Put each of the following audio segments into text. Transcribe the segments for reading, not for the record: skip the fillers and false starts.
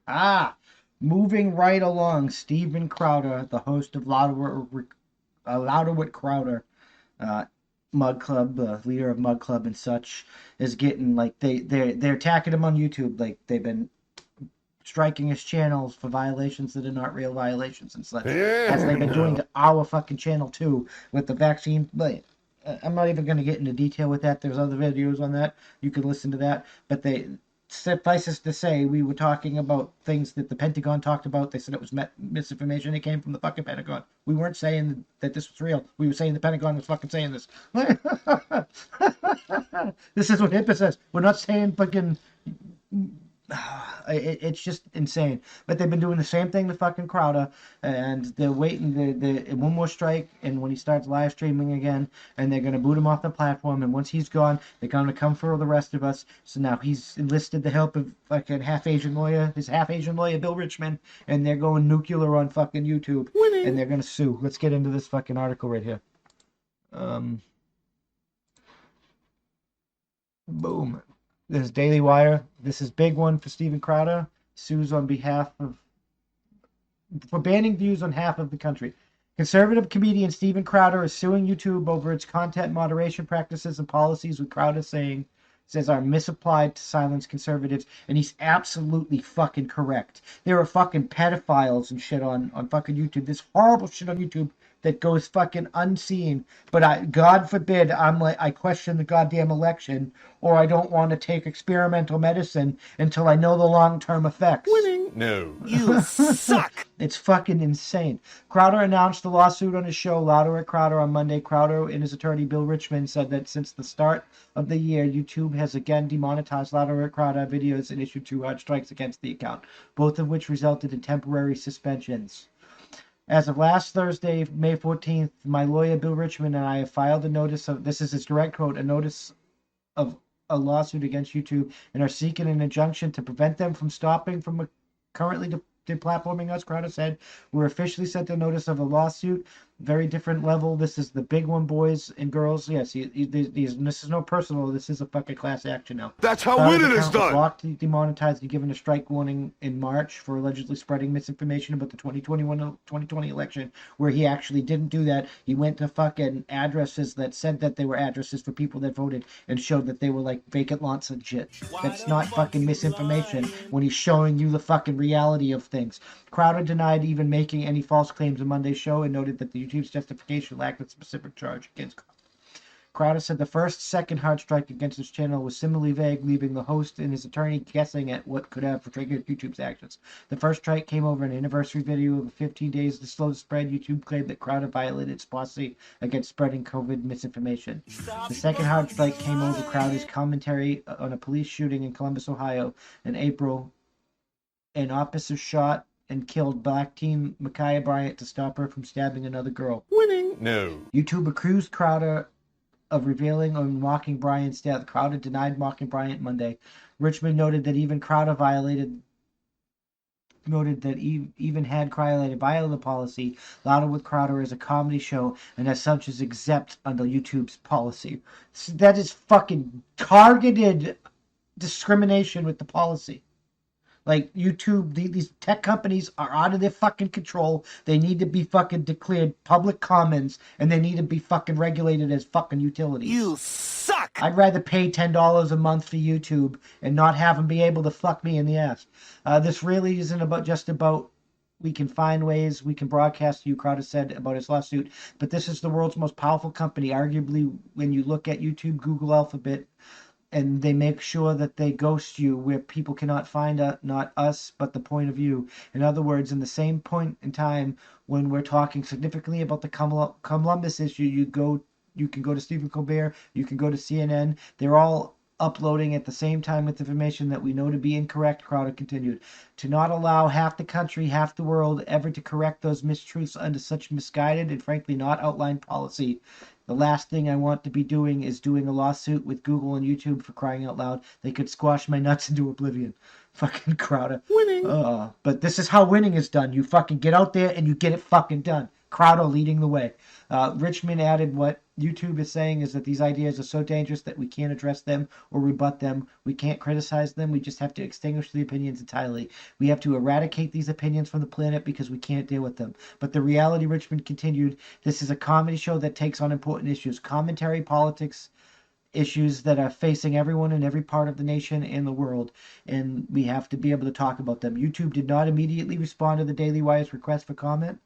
Ah, moving right along, Steven Crowder, the host of Louder with Crowder, uh, Mug Club, leader of Mug Club and such, is getting like they're attacking him on YouTube. Like they've been striking his channels for violations that are not real violations and such, as they've been doing No. to our fucking channel too with the vaccine. Like, I'm not even going to get into detail with that. There's other videos on that. You can listen to that. But they suffices to say, we were talking about things that the Pentagon talked about. They said it was misinformation. It came from the fucking Pentagon. We weren't saying that this was real. We were saying the Pentagon was fucking saying this. This is what HIPAA says. We're not saying fucking it's just insane. But they've been doing the same thing to fucking Crowder, and they're waiting the one more strike, and when he starts live streaming again, and they're gonna boot him off the platform. And once he's gone, they're gonna come for the rest of us. So now he's enlisted the help of fucking his half Asian lawyer Bill Richmond, and they're going nuclear on fucking YouTube, and Winning. they're gonna sue. Let's get into this fucking article right here. Um, Boom. This is Daily Wire. This is big one for Steven Crowder. Sues on behalf of for banning views on half of the country. Conservative comedian Steven Crowder is suing YouTube over its content moderation practices and policies, with Crowder says are misapplied to silence conservatives, and he's absolutely fucking correct. There are fucking pedophiles and shit on fucking YouTube. This horrible shit on YouTube that goes fucking unseen. But God forbid, I question the goddamn election, or I don't want to take experimental medicine until I know the long-term effects. Winning. No. You suck. It's fucking insane. Crowder announced the lawsuit on his show Louder at Crowder on Monday. Crowder and his attorney Bill Richmond said that since the start of the year, YouTube has again demonetized Louder at Crowder videos and issued 2 hard strikes against the account, both of which resulted in temporary suspensions. As of last Thursday, May 14th, my lawyer Bill Richmond and I have filed a notice of, this is his direct quote, a notice of a lawsuit against YouTube, and are seeking an injunction to prevent them from stopping from currently deplatforming us. Crowder said, we're officially sent a notice of a lawsuit. Very different level. This is the big one, boys and girls. Yes, this is no personal. This is a fucking class action now. That's how Crowder's winning is account was done. locked, demonetized, and given a strike warning in March for allegedly spreading misinformation about the 2020 election, where he actually didn't do that. He went to fucking addresses that said that they were addresses for people that voted and showed that they were like vacant lots and shit. That's not fucking misinformation when he's showing you the fucking reality of things. Crowder denied even making any false claims on Monday's show and noted that the YouTube's justification lacked a specific charge against Crowder said the second hard strike against his channel was similarly vague, leaving the host and his attorney guessing at what could have triggered YouTube's actions. The first strike came over an anniversary video of 15 days to slow the spread. YouTube claimed that Crowder violated its policy against spreading COVID misinformation. The second hard strike came over Crowder's commentary on a police shooting in Columbus, Ohio in April. An officer shot and killed black teen Ma'Khia Bryant to stop her from stabbing another girl. Winning. No. YouTube accused Crowder of revealing or mocking Bryant's death. Crowder denied mocking Bryant Monday. Richmond noted that even Crowder violated the policy. Louder with Crowder is a comedy show and as such is exempt under YouTube's policy. So that is fucking targeted discrimination with the policy. Like YouTube, these tech companies are out of their fucking control. They need to be fucking declared public commons, and they need to be fucking regulated as fucking utilities. You suck. I'd rather pay $10 a month for YouTube and not have them be able to fuck me in the ass. This really isn't about we can find ways we can broadcast you, Crowder said about his lawsuit, but this is the world's most powerful company, arguably, when you look at YouTube, Google, Alphabet, and they make sure that they ghost you where people cannot find not us, but the point of view. In other words, in the same point in time when we're talking significantly about the Columbus issue, you can go to Stephen Colbert, you can go to CNN. They're all uploading at the same time with information that we know to be incorrect, Crowder continued. To not allow half the country, half the world ever to correct those mistruths under such misguided and frankly not outlined policy. The last thing I want to be doing is doing a lawsuit with Google and YouTube, for crying out loud. They could squash my nuts into oblivion. Fucking Crowder. Winning. But this is how winning is done. You fucking get out there and you get it fucking done. Crowder leading the way. Richmond added, what YouTube is saying is that these ideas are so dangerous that we can't address them or rebut them. We can't criticize them. We just have to extinguish the opinions entirely. We have to eradicate these opinions from the planet because we can't deal with them. But the reality, Richmond continued, this is a comedy show that takes on important issues. Commentary, politics, issues that are facing everyone in every part of the nation and the world, and we have to be able to talk about them. YouTube did not immediately respond to the Daily Wire's request for comment.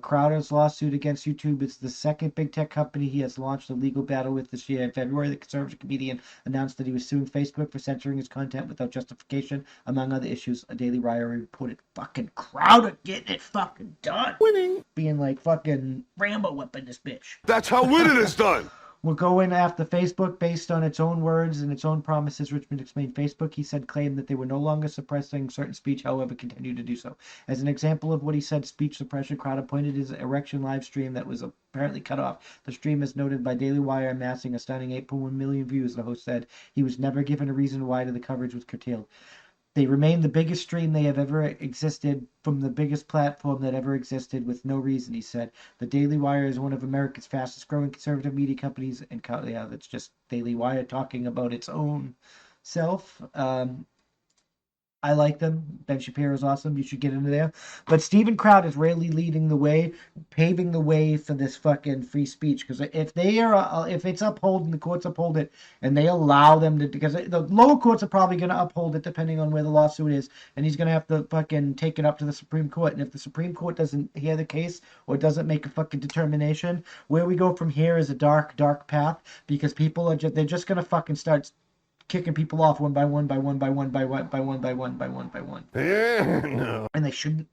Crowder's lawsuit against YouTube is the second big tech company he has launched a legal battle with this year. In February, the conservative comedian announced that he was suing Facebook for censoring his content without justification, among other issues. A Daily Wire reported fucking Crowder getting it fucking done. Winning. Being like fucking Rambo whipping this bitch. That's how winning is done. We'll go in after Facebook based on its own words and its own promises. Richmond explained Facebook, he said, claimed that they were no longer suppressing certain speech, however, continued to do so. As an example of what he said, speech suppression, Crowder pointed his erection live stream that was apparently cut off. The stream is noted by Daily Wire amassing a stunning 8.1 million views. The host said he was never given a reason why the coverage was curtailed. They remain the biggest stream they have ever existed from the biggest platform that ever existed with no reason, he said. The Daily Wire is one of America's fastest growing conservative media companies. And yeah, that's just Daily Wire talking about its own self. I like them. Ben Shapiro's awesome. You should get into there. But Steven Crowder is really leading the way, paving the way for this fucking free speech. Because if they are, if it's upheld and the courts uphold it, and they allow them to, because the lower courts are probably going to uphold it depending on where the lawsuit is, and he's going to have to fucking take it up to the Supreme Court. And if the Supreme Court doesn't hear the case or doesn't make a fucking determination, where we go from here is a dark, dark path. Because people are they're just going to fucking start kicking people off one by one by one by one by one by one by one by one by one. Yeah, no. And they shouldn't.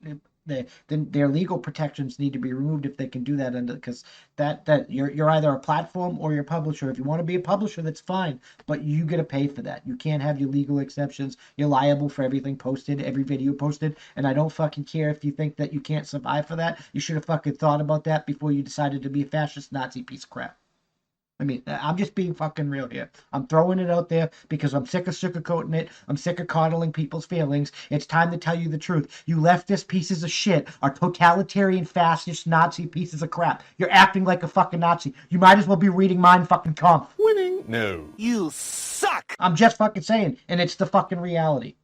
Their legal protections need to be removed if they can do that, because that you're either a platform or you're a publisher. If you want to be a publisher, that's fine, but you get to pay for that. You can't have your legal exceptions. You're liable for everything posted, every video posted, and I don't fucking care if you think that you can't survive for that. You should have fucking thought about that before you decided to be a fascist Nazi piece of crap. I mean, I'm just being fucking real here. I'm throwing it out there because I'm sick of sugarcoating it. I'm sick of coddling people's feelings. It's time to tell you the truth. You leftist pieces of shit are totalitarian, fascist, Nazi pieces of crap. You're acting like a fucking Nazi. You might as well be reading Mein fucking Kampf. Winning. No. You suck. I'm just fucking saying, and it's the fucking reality.